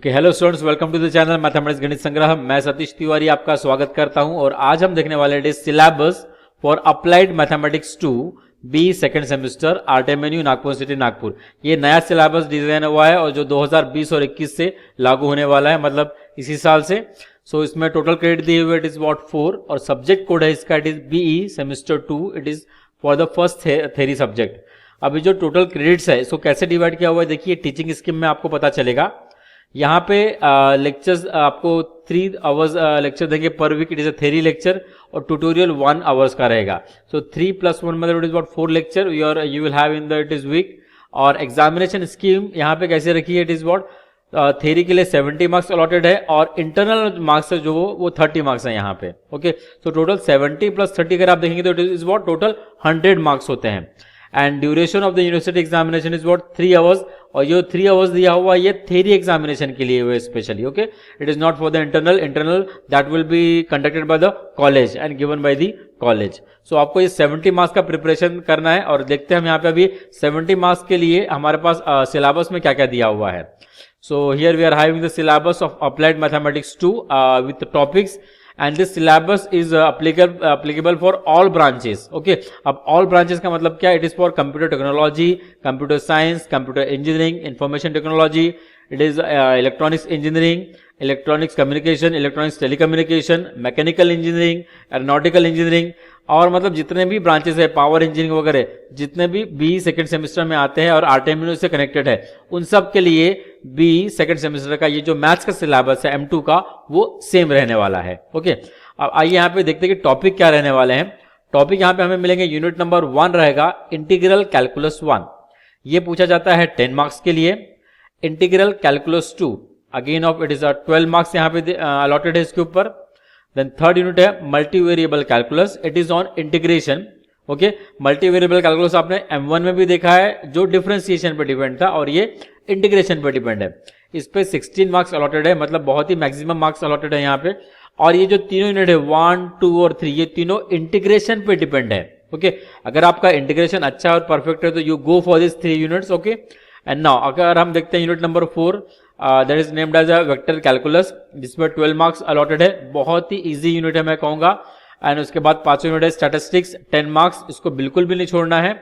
Okay, hello students, welcome to the channel mathematics Ganit Sangrah. मैं सतीश तिवारी आपका स्वागत करता हूं और आज हम देखने वाले हैं syllabus for applied mathematics 2 B second semester RTMNU Nagpur city Nagpur. ये नया सिलेबस डिजाइन हुआ है और जो 2020 और 21 से लागू होने वाला है, मतलब इसी साल से। सो इसमें टोटल क्रेडिट दिए हुए इट इज 4 और सब्जेक्ट कोड है इसका, it is BE semester 2, it is for the first theory subject. अभी जो टोटल क्रेडिट्स है इसको कैसे डिवाइड किया हुआ है देखिए, टीचिंग स्कीम में आपको पता चलेगा। यहाँ पे लेक्चर्स आपको 3 आवर्स लेक्चर देंगे पर week, it is a theory lecture, और ट्यूटोरियल 1 आवर्स का रहेगा। सो 3 + 1 मतलब it is 4 lecture you will have in the it is week. और एग्जामिनेशन स्कीम यहाँ पे कैसे रखी है, इट इज व्हाट थ्योरी के लिए 70 मार्क्स अलॉटेड है और इंटरनल मार्क्स जो वो 30 मार्क्स है यहाँ पे। ओके, सो टोटल 70 + 30 अगर आप देखेंगे तो it is what total 100 marks होते हैं। And duration of the university examination is what 3 hours, और ये 3 आवर्स दिया हुआ ये थ्योरी एग्जामिनेशन के लिए हुए specially. Okay, it is not for the internal that will be conducted by the college and given by the college. So आपको ये 70 मार्क्स का प्रिपरेशन करना है और देखते हैं हम यहाँ पे अभी 70 मार्क्स के लिए हमारे पास सिलेबस में क्या क्या दिया हुआ है। So here we are having the syllabus of applied mathematics 2 with topics, and this syllabus is applicable for all branches. Okay, अब all branches का मतलब क्या, it is for computer technology, computer science, computer engineering, information technology, it is electronics engineering, electronics communication, electronics telecommunication, mechanical engineering, aeronautical engineering, और मतलब जितने भी branches है, power engineering वगैरह जितने भी बी सेकंड सेमेस्टर में आते हैं और आरटीएमएनयू से कनेक्टेड है, उन सब के लिए बी सेकंड सेमेस्टर का ये जो मैथ्स का सिलेबस है M2 का वो सेम रहने वाला है। ओके, अब आइए यहाँ पे देखते हैं कि टॉपिक क्या रहने वाले हैं। टॉपिक यहाँ पे हमें मिलेंगे, यूनिट नंबर 1 रहेगा इंटीग्रल कैलकुलस 1, ये पूछा जाता है 10 मार्क्स के लिए। Integral calculus 2 again of it is 12 marks यहाँ पे अलॉटेड है इसके ऊपर। देन थर्ड यूनिट है multivariable calculus, it is on integration. Okay, multivariable calculus आपने M1 में भी देखा है जो डिफरेंशिएशन पे डिपेंड था, और ये इंटीग्रेशन पे डिपेंड है। इस पे 16 मार्क्स अलॉटेड है, मतलब बहुत ही मैक्सिमम मार्क्स अलॉटेड है यहाँ पे। और ये जो तीनों यूनिट है 1, 2 और 3, ये तीनों इंटीग्रेशन पे डिपेंड है। ओके, अगर आपका इंटीग्रेशन अच्छा और परफेक्ट है तो you go for this 3 units. Okay, and now अगर हम देखते हैं unit number 4 that is named as a vector calculus, जिसमें 12 मार्क्स अलॉटेड है, बहुत ही इजी यूनिट है मैं कहूंगा। एंड उसके बाद 5वां यूनिट है स्टैटिस्टिक्स, 10 मार्क्स, इसको बिल्कुल भी नहीं छोड़ना है।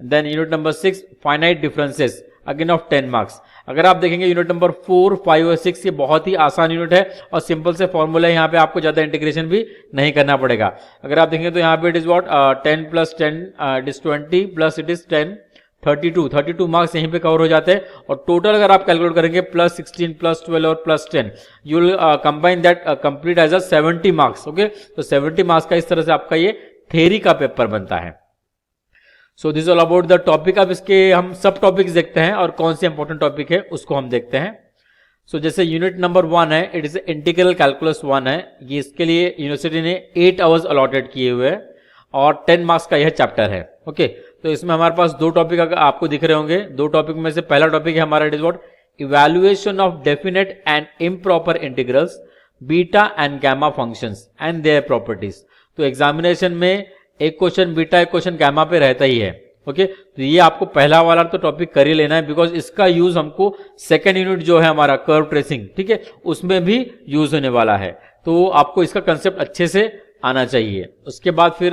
Then unit number 6 finite differences again of 10 marks. अगर आप देखेंगे यूनिट नंबर 4, 5 और 6 ये बहुत ही आसान यूनिट है और सिंपल से फॉर्मूला है, यहाँ पे आपको ज्यादा इंटीग्रेशन भी नहीं करना पड़ेगा। अगर आप देखेंगे तो यहाँ पे it is what 10 + 10 it is 20 plus it is 10 32 marks यहीं पे कवर हो जाते हैं। और टोटल अगर आप कैलकुलेट करेंगे +16 +12 और +10, you will combine that complete as a 70 marks. Okay, तो 70 मार्क्स का इस तरह से आपका ये थ्योरी का पेपर बनता है। So this all about the topic. अब इसके हम सब टॉपिक्स देखते हैं और कौन से इंपॉर्टेंट टॉपिक है उसको हम देखते हैं। सो जैसे यूनिट नंबर 1 है, इट इज इंटीग्रल कैलकुलस 1 है, ये इसके लिए यूनिवर्सिटी ने 8 आवर्स अलॉटेड किए हुए हैं और 10 मार्क्स का यह चैप्टर है। ओके, तो इसमें हमारे पास 2 टॉपिक आपको दिख रहे होंगे। 2 टॉपिक में से पहला टॉपिक है हमारा, it is what evaluation of definite and improper integrals, beta and gamma functions and their properties. तो एग्जामिनेशन में एक क्वेश्चन बीटा, एक क्वेश्चन गामा पे रहता ही है। ओके, तो ये आपको पहला वाला तो टॉपिक कर ही लेना है, बिकॉज इसका यूज हमको सेकेंड यूनिट जो है हमारा कर्व ट्रेसिंग, ठीक है, उसमें भी यूज होने वाला है। तो आपको इसका कंसेप्ट अच्छे से आना चाहिए। उसके बाद फिर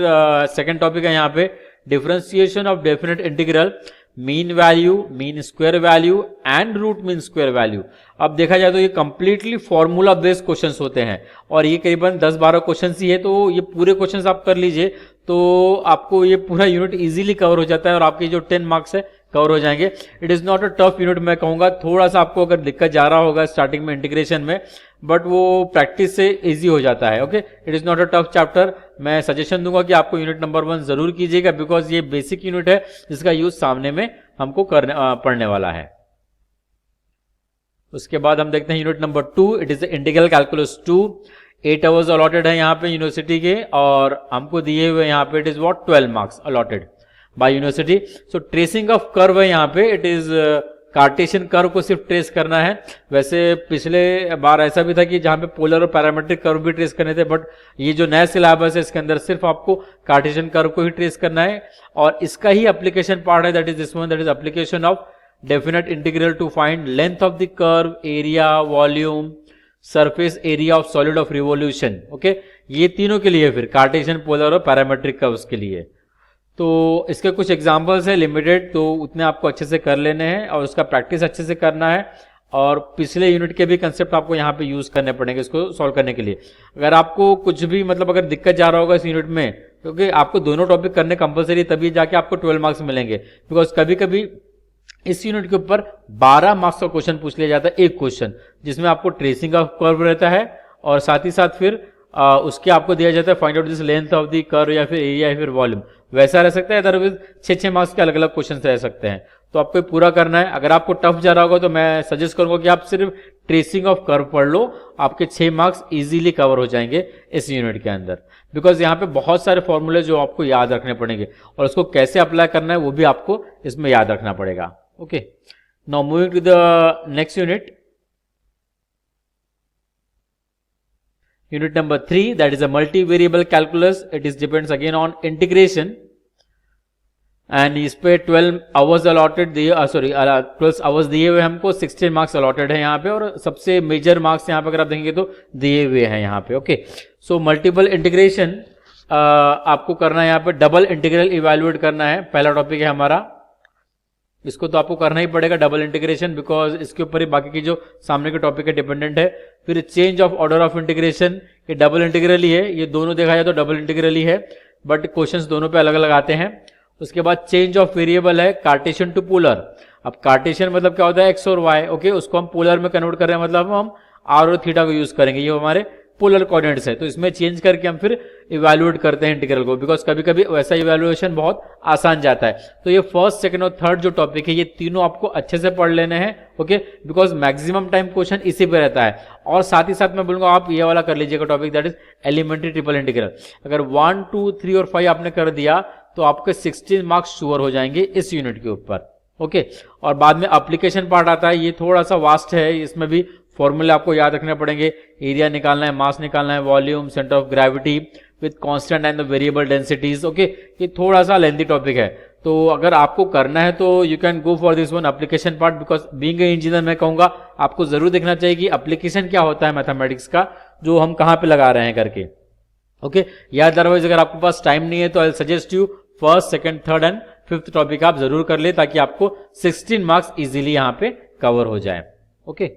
सेकेंड टॉपिक है यहाँ पे differentiation of definite integral, mean value, mean square value and root mean square value. अब देखा जाए तो ये कंप्लीटली फॉर्मूला बेस्ड क्वेश्चंस होते हैं और ये करीबन 10-12 क्वेश्चंस ही है, तो ये पूरे क्वेश्चंस आप कर लीजिए तो आपको ये पूरा यूनिट इजीली कवर हो जाता है और आपके जो 10 मार्क्स है कवर हो जाएंगे। It is not a tough unit, मैं कहूंगा थोड़ा सा आपको अगर दिक्कत जा रहा होगा स्टार्टिंग में इंटीग्रेशन में, बट वो प्रैक्टिस से इजी हो जाता है। Okay, it is not a tough chapter. मैं सजेशन दूंगा कि आपको यूनिट नंबर 1 जरूर कीजिएगा, बिकॉज ये बेसिक यूनिट है जिसका यूज सामने में हमको पढ़ने वाला है। उसके बाद हम देखते हैं unit number 2, it is integral calculus 2, 8 hours allotted है यहाँ पे यूनिवर्सिटी के और हमको दिए हुए यहाँ पे it is what 12 marks allotted by university. So tracing of curve है यहाँ पे, इट इज कार्टेशियन कर्व को सिर्फ ट्रेस करना है। वैसे पिछले बार ऐसा भी था कि जहां पे पोलर और पैरामेट्रिक कर्व भी ट्रेस करने थे, बट ये जो नया सिलेबस है इसके अंदर सिर्फ आपको कार्टेशियन कर्व को ही ट्रेस करना है और इसका ही एप्लीकेशन पार्ट है, that is this one, that is application of definite integral to find length of the curve, area, volume, surface area of solid of revolution. Okay, ये तीनों के लिए, फिर कार्टेशियन, पोलर और पैरामेट्रिक कर्व्स के लिए। तो इसके कुछ एग्जांपल्स हैं लिमिटेड, तो उतने आपको अच्छे से कर लेने हैं और उसका प्रैक्टिस अच्छे से करना है। और पिछले यूनिट के भी कंसेप्ट आपको यहाँ पे यूज करने पड़ेंगे इसको सॉल्व करने के लिए। अगर आपको कुछ भी मतलब अगर दिक्कत जा रहा होगा इस यूनिट में, क्योंकि आपको दोनों टॉपिक करने कंपलसरी, तभी जाके आपको 12 मार्क्स मिलेंगे। बिकॉज कभी कभी इस यूनिट के ऊपर 12 मार्क्स का क्वेश्चन पूछ लिया जाता है, एक क्वेश्चन, जिसमें आपको ट्रेसिंग ऑफ कर्व रहता है और साथ ही साथ फिर उसके आपको दिया जाता है find out this length of the curve या फिर एरिया या फिर वॉल्यूम, वैसा रह सकता है। अदरवाइज 6-6 मार्क्स के अलग अलग क्वेश्चन रह सकते हैं, तो आपको पूरा करना है। अगर आपको टफ जा रहा होगा तो मैं सजेस्ट करूंगा कि आप सिर्फ ट्रेसिंग ऑफ कर्व पढ़ लो, आपके 6 मार्क्स इजीली कवर हो जाएंगे इस यूनिट के अंदर। बिकॉज यहाँ पे बहुत सारे फॉर्मूले जो आपको याद रखने पड़ेंगे और उसको कैसे अप्लाई करना है वो भी आपको इसमें याद रखना पड़ेगा। Okay, now moving to the next unit, unit number 3, that is a multivariable calculus. It is depends again on integration and इस पे 12 आवर्स अलॉटेड दिए, 12 आवर्स दिए हुए हमको, 16 मार्क्स अलॉटेड है यहाँ पे और सबसे मेजर मार्क्स यहाँ पे अगर आप देखेंगे तो दिए हुए हैं यहाँ पे। ओके, सो मल्टीपल इंटीग्रेशन आपको करना है, यहाँ पे डबल इंटीग्रल इवेल्युएट करना है, पहला टॉपिक है हमारा। इसको तो आपको करना ही पड़ेगा डबल इंटीग्रेशन, बिकॉज इसके ऊपर ही बाकी की जो सामने के टॉपिक है डिपेंडेंट है। फिर change of order of integration, ये डबल इंटीग्रल ही है, ये दोनों देखा जाए तो डबल इंटीग्रल ही है, बट क्वेश्चंस दोनों पे अलग अलग आते हैं। उसके बाद चेंज ऑफ वेरिएबल है कार्टेशियन टू पोलर। अब कार्टेशियन मतलब क्या होता है, एक्स और वाई। ओके, उसको हम पोलर में कन्वर्ट कर रहे हैं, मतलब हम आर और थीटा को यूज करेंगे, ये हमारे पोलर कोऑर्डिनेट्स है। तो इसमें चेंज करके हम फिर इवैल्यूएट करते हैं इंटीग्रल को, बिकॉज कभी कभी वैसा इवैल्यूएशन बहुत आसान जाता है। तो ये फर्स्ट, सेकंड और थर्ड जो टॉपिक है, ये तीनों आपको अच्छे से पढ़ लेने हैं। Okay, because maximum time question इसी पे रहता है। और साथ ही साथ मैं बोलूंगा आप ये वाला कर लीजिएगा topic, that is elementary triple integral. अगर 1, 2, 3 और 5 आपने कर दिया तो आपके 16 मार्क्स श्योर हो जाएंगे इस यूनिट के ऊपर। ओके, और बाद में एप्लीकेशन पार्ट आता है, ये थोड़ा सा वास्ट है, इसमें भी फॉर्मूले आपको याद रखने पड़ेंगे। एरिया निकालना है, मास निकालना है, volume, centre of gravity with constant and the variable densities. Okay, ये थोड़ा सा लेंथी टॉपिक है, तो अगर आपको करना है तो you can go for this one application part, because being a engineer मैं कहूंगा आपको जरूर देखना चाहिए कि एप्लीकेशन क्या होता है मैथमेटिक्स का, जो हम कहाँ पे लगा रहे हैं करके। ओके, या अदरवाइज अगर आपके पास टाइम नहीं है तो I suggest you first, second, third and fifth topic आप जरूर कर ले, ताकि आपको 16 मार्क्स इजीली यहाँ पे कवर हो जाए। Okay,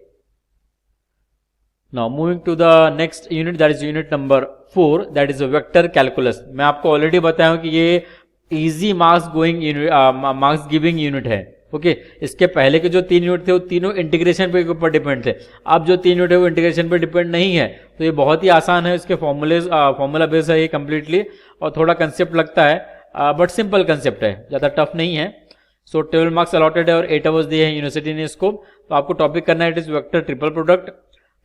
now moving to the next unit, that is unit number 4, that is vector calculus. मैं आपको ऑलरेडी बताया हूं कि ये easy marks going marks giving unit है। ओके, इसके पहले के जो 3 यूनिट थे वो तीनों इंटीग्रेशन पे ऊपर डिपेंड थे। अब जो 3 यूनिट है वो इंटीग्रेशन पे डिपेंड नहीं है, तो ये बहुत ही आसान है। इसके फॉर्मूला बेस है ये कंप्लीटली, और थोड़ा कंसेप्ट लगता है बट सिंपल कंसेप्ट है, ज्यादा टफ नहीं है। सो 12 मार्क्स अलॉटेड है और 8 आवर्स दिए हैं यूनिवर्सिटी ने इसको। तो आपको टॉपिक करना है, it is vector triple product,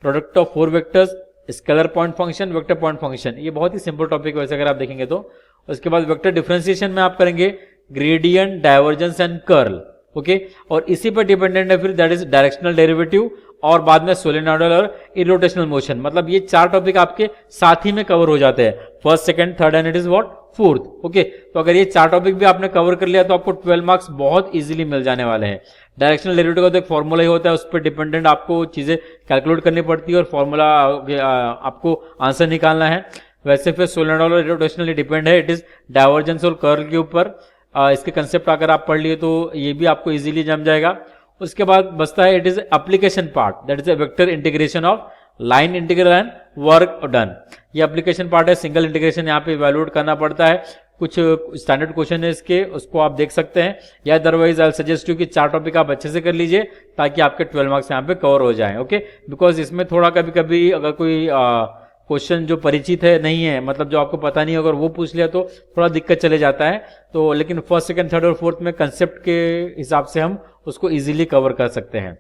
product of 4 vectors, scalar point function, vector point function. ये बहुत ही सिंपल टॉपिक है वैसे अगर आप देखेंगे तो। उसके बाद वेक्टर डिफरेंशिएशन में आप करेंगे gradient, divergence and curl. Okay, और इसी पर डिपेंडेंट है फिर दैट इज डायरेक्शनल डेरिवेटिव, और बाद में सोलेनॉइडल और इरोटेशनल मोशन। मतलब ये 4 टॉपिक आपके साथ ही में कवर हो जाते हैं, first, second, third and it is what, fourth. Okay, तो अगर ये 4 टॉपिक भी आपने कवर कर लिया तो आपको 12 मार्क्स बहुत इजीली मिल जाने वाले हैं। डायरेक्शनल डेरिवेटिव का तो एक फॉर्मूला ही होता है, उस पर डिपेंडेंट आपको चीजें कैलकुलेट करनी पड़ती है और फॉर्मूला आपको आंसर निकालना है। वैसे फिर सोलेनॉइडल और इरोटेशनल डिपेंड है, इट इज डाइवर्जेंस और कर्ल के ऊपर। इसके कंसेप्ट अगर आप पढ़ लिए तो ये भी आपको इजीली जम जाएगा। उसके बाद बचता है it is application part, that is a vector integration of line integral and work done. ये एप्लीकेशन पार्ट है, सिंगल इंटीग्रेशन यहाँ पे इवैल्यूएट करना पड़ता है। कुछ स्टैंडर्ड क्वेश्चन है इसके, उसको आप देख सकते हैं, या अदरवाइज आई सजेस्ट यू कि 4 टॉपिक आप अच्छे से कर लीजिए ताकि आपके 12 मार्क्स यहाँ पे कवर हो जाएं। ओके, बिकॉज इसमें थोड़ा कभी कभी अगर कोई क्वेश्चन जो परिचित है नहीं है, मतलब जो आपको पता नहीं, अगर वो पूछ लिया तो थोड़ा दिक्कत चले जाता है। तो लेकिन फर्स्ट, सेकंड, थर्ड और फोर्थ में कंसेप्ट के हिसाब से हम उसको इजीली कवर कर सकते हैं।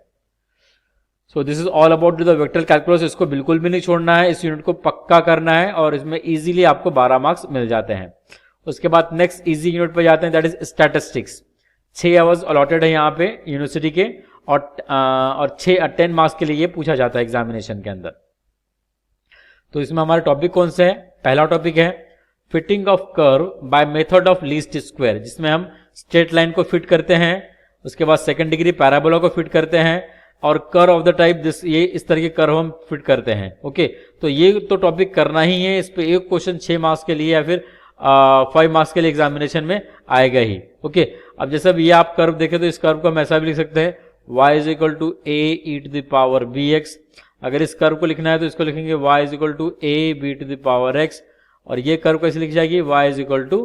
So this is all about the vector calculus. इसको बिल्कुल भी नहीं छोड़ना है, इस यूनिट को पक्का करना है और इसमें इजीली आपको 12 मार्क्स मिल जाते हैं। उसके बाद नेक्स्ट इजी यूनिट पे जाते हैं, that is statistics. 6 hours allotted है यहाँ पे यूनिवर्सिटी के, और 10 मार्क्स के लिए पूछा जाता है एग्जामिनेशन के अंदर। तो इसमें हमारे टॉपिक कौन से हैं? पहला टॉपिक है fitting of curve by method of least square, जिसमें हम स्ट्रेट लाइन को फिट करते हैं उसके बाद सेकंड डिग्री पैराबोला को फिट करते हैं, और curve of the type this, ये इस तरह के कर्व हम फिट करते हैं। ओके, तो ये तो टॉपिक करना ही है, इस पे एक क्वेश्चन 6 मार्क्स के लिए या फिर 5 मार्क्स के लिए एग्जामिनेशन में आएगा ही। ओके, अब जैसे अब ये आप कर्व देखें तो इस कर्व को हम ऐसा भी लिख सकते हैं y is equal to a e to the power bx। अगर इस कर्व को लिखना है तो इसको लिखेंगे y is equal to a b to the power x, और ये कर्व कैसे लिखी जाएगी y is equal to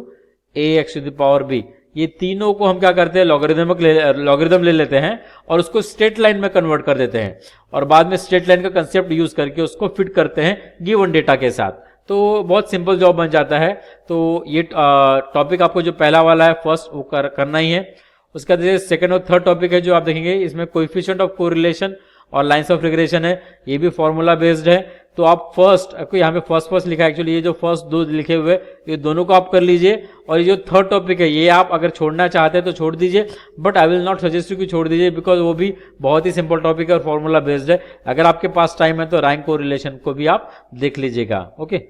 a x to the power b। ये तीनों को हम क्या करते हैं, लॉगरिदम ले लेते हैं और उसको स्ट्रेट लाइन में कन्वर्ट कर देते हैं, और बाद में स्ट्रेट लाइन का कंसेप्ट यूज करके उसको फिट करते हैं गिवन डेटा के साथ। तो बहुत सिंपल जॉब बन जाता है। तो ये टॉपिक आपको जो पहला वाला है फर्स्ट वो करना ही है। उसका जैसे सेकंड और थर्ड टॉपिक है जो आप देखेंगे, इसमें कोएफिशिएंट ऑफ कोरिलेशन और लाइंस ऑफ रिग्रेशन है, ये भी फॉर्मूला बेस्ड है। तो आप फर्स्ट, यहाँ पे फर्स्ट लिखा है एक्चुअली, ये जो फर्स्ट दो लिखे हुए ये दोनों को आप कर लीजिए, और ये जो थर्ड टॉपिक है ये आप अगर छोड़ना चाहते हैं तो छोड़ दीजिए, but I will not suggest you कि छोड़ दीजिए, बिकॉज वो भी बहुत ही सिंपल टॉपिक है और फॉर्मूला बेस्ड है। अगर आपके पास टाइम है तो रैंक कोरिलेशन को भी आप देख लीजिएगा। Okay,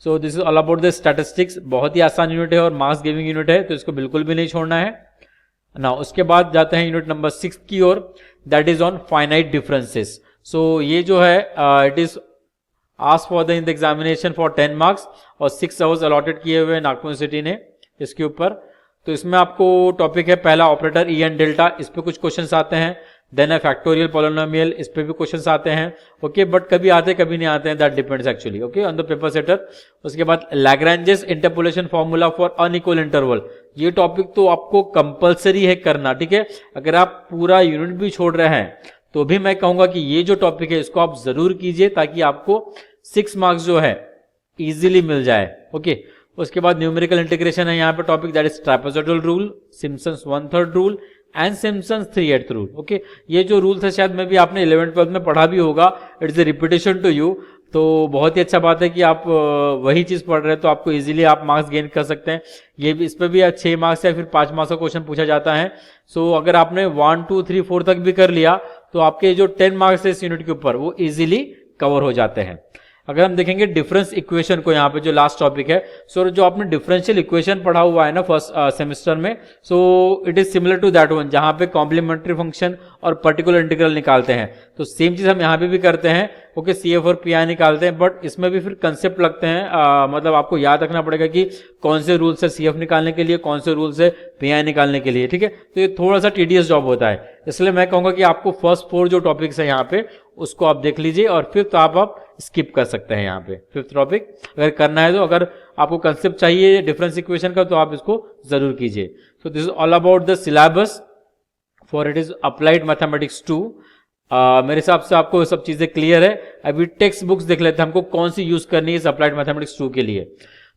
so this is all about the statistics. बहुत ही आसान यूनिट है और मार्क्स गिविंग यूनिट है, तो इसको बिल्कुल भी नहीं छोड़ना है ना। उसके बाद जाते हैं यूनिट नंबर 6 की ओर, that is on finite differences. So ये जो है it is ask for the in the examination for 10 marks, और 6 आवर्स अलॉटेड किए हुए नागपुर यूनिवर्सिटी ने इसके ऊपर। तो इसमें आपको टॉपिक है पहला ऑपरेटर ई एन डेल्टा, इस पे कुछ क्वेश्चंस आते हैं। देन है फैक्टोरियल पॉलिनोमियल, इस पे भी क्वेश्चंस आते हैं। ओके, बट कभी आते कभी नहीं आते हैं, that depends actually okay on the paper setter. उसके बाद Lagrange's interpolation formula for unequal interval, ये टॉपिक तो आपको कंपलसरी है करना, ठीक है। अगर आप पूरा यूनिट भी छोड़ रहे हैं तो भी मैं कहूंगा कि ये जो टॉपिक है इसको आप जरूर कीजिए, ताकि आपको 6 मार्क्स जो है इजीली मिल जाए। ओके, उसके बाद न्यूमेरिकल इंटीग्रेशन है यहाँ पे topic, that is trapezoidal rule, Simpson's 1/3 rule and Simpson's 3/8 rule. Okay, ये जो रूल्स है शायद में भी आपने 11th-12th में पढ़ा भी होगा, it is a repetition to you. तो बहुत ही अच्छा बात है कि आप वही चीज पढ़ रहे हैं, तो आपको इजीली आप मार्क्स गेन कर सकते हैं। ये भी, इस पे भी 6 मार्क्स या फिर 5 मार्क्स का क्वेश्चन पूछा जाता है। सो अगर आपने 1 2 3 4 तक भी कर लिया तो आपके जो 10 मार्क्स है इस यूनिट के ऊपर वो इजीली कवर हो जाते हैं। अगर हम देखेंगे डिफरेंस इक्वेशन को, यहाँ पे जो लास्ट टॉपिक है, सो जो आपने डिफरेंशियल इक्वेशन पढ़ा हुआ है ना फर्स्ट सेमेस्टर में, so it is similar to that one, जहां पे कॉम्प्लीमेंट्री फंक्शन और पर्टिकुलर इंटीग्रल निकालते हैं। तो सेम चीज हम यहाँ पे भी करते हैं। ओके, CF और PI निकालते हैं, बट इसमें भी फिर कंसेप्ट लगते हैं। मतलब आपको याद रखना पड़ेगा कि कौन से रूल्स है CF निकालने के लिए, कौन से रूल्स है PI निकालने के लिए, ठीक है। तो ये थोड़ा सा टीडियस जॉब होता है, इसलिए मैं कहूंगा कि आपको फर्स्ट 4 जो टॉपिक्स है यहाँ पे उसको आप देख लीजिए, और फिफ्थ आप स्किप कर सकते हैं यहाँ पे। फिफ्थ टॉपिक अगर करना है तो, अगर आपको कंसेप्ट चाहिए डिफरेंस इक्वेशन का, तो आप इसको जरूर कीजिए। So this is all about the syllabus for it is applied mathematics 2। मेरे हिसाब से आपको सब चीजें क्लियर है। अभी टेक्स्ट बुक्स देख लेते हैं हमको कौन सी यूज करनी है इस अप्लाइड मैथमेटिक्स 2 के लिए।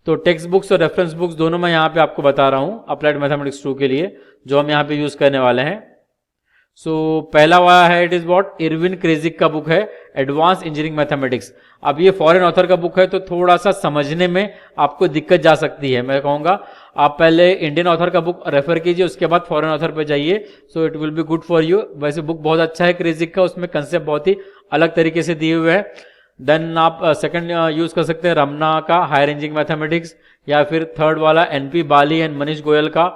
तो टेक्स्ट बुक्स और रेफरेंस बुक्स दोनों मैं यहाँ पे आपको बता रहा हूँ अप्लाइड मैथमेटिक्स 2 के लिए, जो हम यहाँ पे यूज करने वाले हैं। सो पहला वाला है, इट इज व्हाट, इरविन क्रेजिक का बुक है एडवांस इंजीनियरिंग मैथमेटिक्स। अब ये फॉरेन ऑथर का बुक है, तो थोड़ा सा समझने में आपको दिक्कत जा सकती है। मैं कहूंगा आप पहले इंडियन ऑथर का बुक रेफर कीजिए, उसके बाद फॉरेन ऑथर पे जाइए, so it will be good for you. वैसे बुक बहुत अच्छा है क्रेजिक का, उसमें कंसेप्ट बहुत ही अलग तरीके से दिए हुए हैं। देन आप सेकंड यूज कर सकते हैं रमना का हायर इंजीनियरिंग मैथमेटिक्स, या फिर थर्ड वाला NP बाली एंड मनीष गोयल का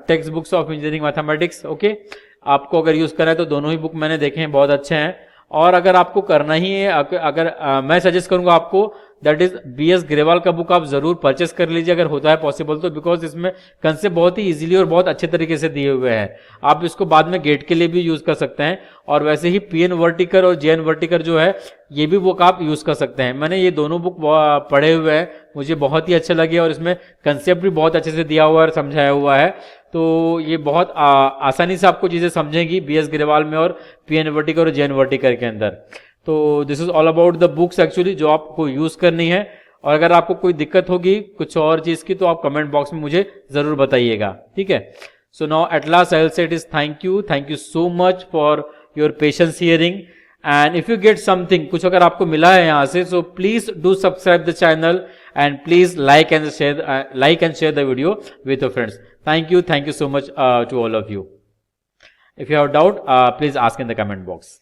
text books of engineering mathematics. Okay, आपको अगर यूज करना है तो दोनों ही बुक मैंने देखे हैं, बहुत अच्छे हैं। और अगर आपको करना ही है, अगर मैं सजेस्ट करूंगा आपको, दैट इज BS ग्रेवाल का बुक आप जरूर परचेस कर लीजिए अगर होता है पॉसिबल तो, बिकॉज इसमें कंसेप्ट बहुत ही इजीली और बहुत अच्छे तरीके से दिए हुए हैं। आप इसको बाद में गेट के लिए भी यूज कर सकते हैं, और वैसे ही PN वर्टिकर और JN वर्टिकर जो है ये भी बुक आप यूज कर सकते हैं। मैंने ये दोनों बुक पढ़े हुए हैं, मुझे बहुत ही अच्छे लगे, और इसमें कंसेप्ट भी बहुत अच्छे से दिया हुआ है और समझाया हुआ है। तो ये बहुत आसानी से आपको चीजें समझेंगी BS ग्रेवाल में और PN वर्टिकर और JN वर्टिकर के अंदर। तो this is all about the books actually जो आपको यूज करनी है। और अगर आपको कोई दिक्कत होगी कुछ और चीज की, तो आप कमेंट बॉक्स में मुझे जरूर बताइएगा, ठीक है। So now at last I will say it is thank you so much for your patience hearing. And if you get something, कुछ अगर आपको मिला है यहाँ से, so please do subscribe the channel and please like and share the video with your friends. Thank you so much to all of you. If you have a doubt, please ask in the comment box.